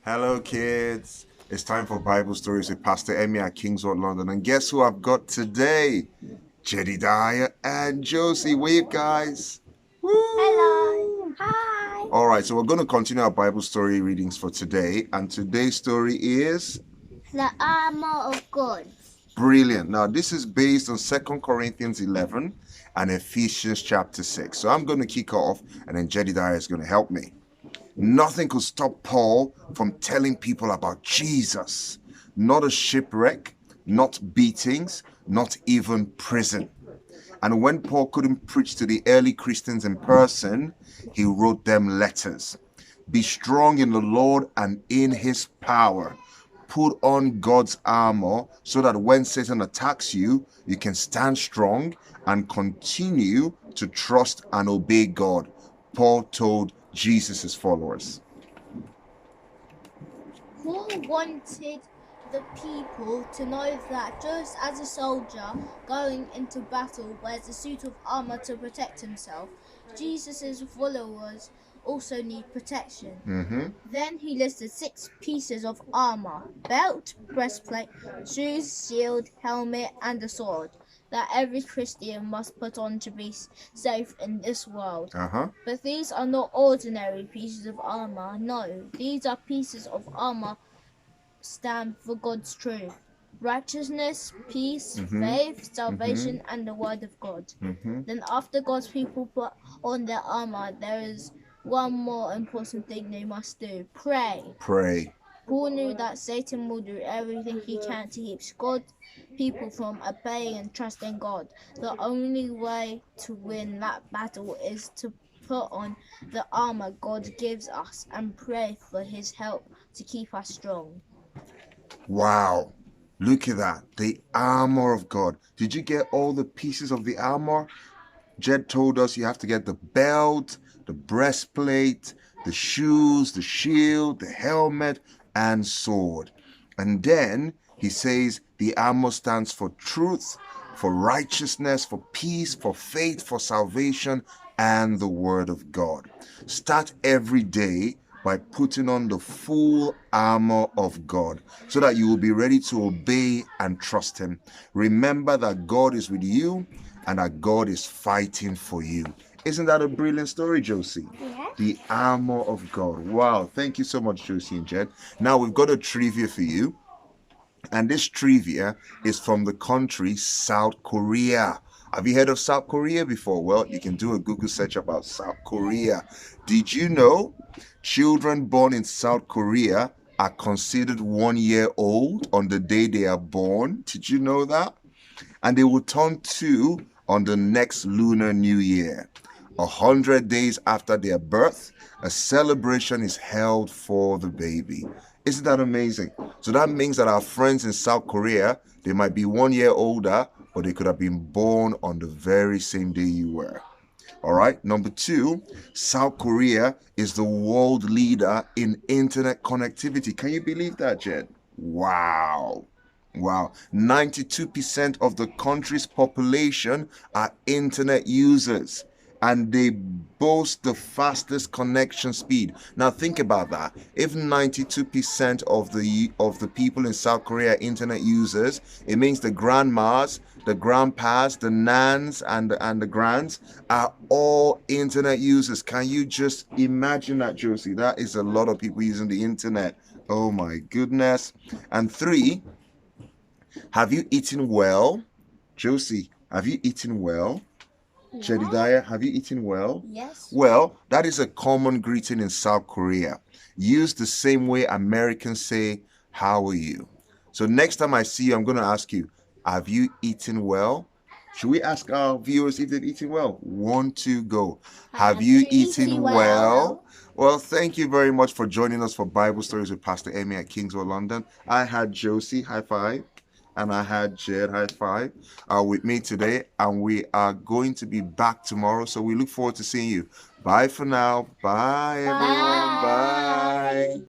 Hello, kids. It's time for Bible Stories with Pastor Emmy at Kingswood, London. And guess who I've got today? Jedediah and Josie. Wave, guys. Woo! Hello. Hi. All right, so we're going to continue our Bible story readings for today. And today's story is The Armour of God. brilliant. Now, this is based on 2 Corinthians 11 and Ephesians chapter 6. So I'm going to kick off, and then Jedediah is going to help me. Nothing could stop Paul from telling people about Jesus. Not a shipwreck, not beatings, not even prison. And when Paul couldn't preach to the early Christians in person, he wrote them letters. Be strong in the Lord and in his power. Put on God's armor so that when Satan attacks you, you can stand strong and continue to trust and obey God. Paul told Jesus' followers. Paul wanted the people to know that just as a soldier going into battle wears a suit of armor to protect himself, Jesus' followers also need protection. Then he listed 6 pieces of armor: belt, breastplate, shoes, shield, helmet, and a sword that every Christian must put on to be safe in this world. But these are not ordinary pieces of armor. No, these are pieces of armor stand for God's truth, righteousness, peace, faith, salvation, and the word of God. Then after God's people put on their armor, there is one more important thing they must do: pray. Pray. Paul knew that Satan will do everything he can to keep God's people from obeying and trusting God. The only way to win that battle is to put on the armor God gives us and pray for his help to keep us strong. Wow. Look at that. The armor of God. Did you get all the pieces of the armor? Jed told us you have to get the belt, the breastplate, the shoes, the shield, the helmet, and sword. And then he says the armor stands for truth, for righteousness, for peace, for faith, for salvation, and the word of God. Start every day by putting on the full armor of God so that you will be ready to obey and trust him. Remember that God is with you and that God is fighting for you. Isn't that a brilliant story, Josie? Yeah. The armor of God. Wow. Thank you so much, Josie and Jed. Now we've got a trivia for you. And this trivia is from the country South Korea. Have you heard of South Korea before? Well, you can do a Google search about South Korea. Did you know children born in South Korea are considered 1 year old on the day they are born? Did you know that? And they will turn 2 on the next Lunar New Year. 100 days after their birth, a celebration is held for the baby. Isn't that amazing? So that means that our friends in South Korea, they might be 1 year older, but they could have been born on the very same day you were. All right. Number 2, South Korea is the world leader in internet connectivity. Can you believe that, Jed? Wow. Wow. 92% of the country's population are internet users, and they boast the fastest connection speed. Now think about that. If 92% of the people in South Korea are internet users, it means the grandmas, the grandpas, the nans, and the grands are all internet users. Can you just imagine that, Josie? That is a lot of people using the internet. Oh my goodness. And 3, have you eaten well? Josie, have you eaten well? Jedediah, have you eaten well? Yes. Well, that is a common greeting in South Korea. Used the same way Americans say, how are you? So next time I see you, I'm going to ask you, have you eaten well? Should we ask our viewers if they've eaten well? 1, 2, go. Have you eaten well? Well, thank you very much for joining us for Bible Stories with Pastor Emmy at Kingswood, London. I had Josie, high five. And I had Jed, high five, with me today. And we are going to be back tomorrow. So we look forward to seeing you. Bye for now. Bye, everyone. Bye.